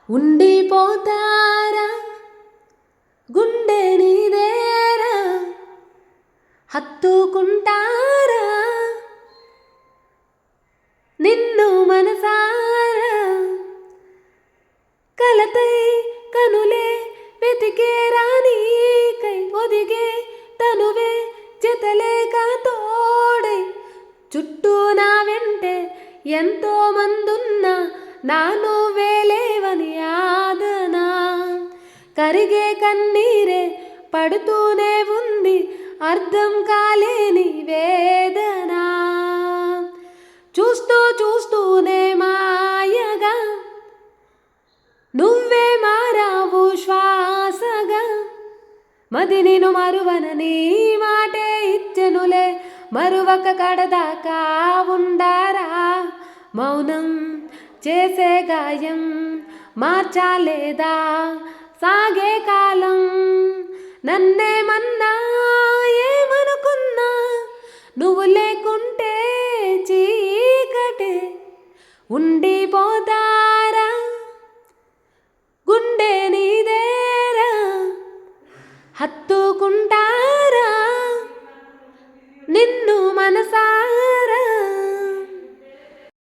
ఉండిపోతారా గుండె నీదేరా హత్తుకుంటారా నిన్ను మనసారా కలతై కనులే వెతికేరా నీకై ఒదిగే తనువే జతలేక తోడై చుట్టూ నా వెంటే ఎంతో మందున్నా నా నువ్వే లేవని ఆదనా కరిగే కన్నీరే పడుతూనే ఉంది అర్థం కాలేని వేదన చూస్తూ చూస్తూనే మాయగా నువ్వే మారావు శ్వాసగా మది నేను మరువనని మాటే ఇచ్చెనులే మరువక కడదాకా ఉండారా మౌనం చేసే గాయం మార్చాలేదా సాగే కాలం నన్నేమన్నా ఏమనుకున్నా నువ్వు లేకుంటే చీకటే ఉండిపోతారా గుండె నీదేరా హత్తుకుంటా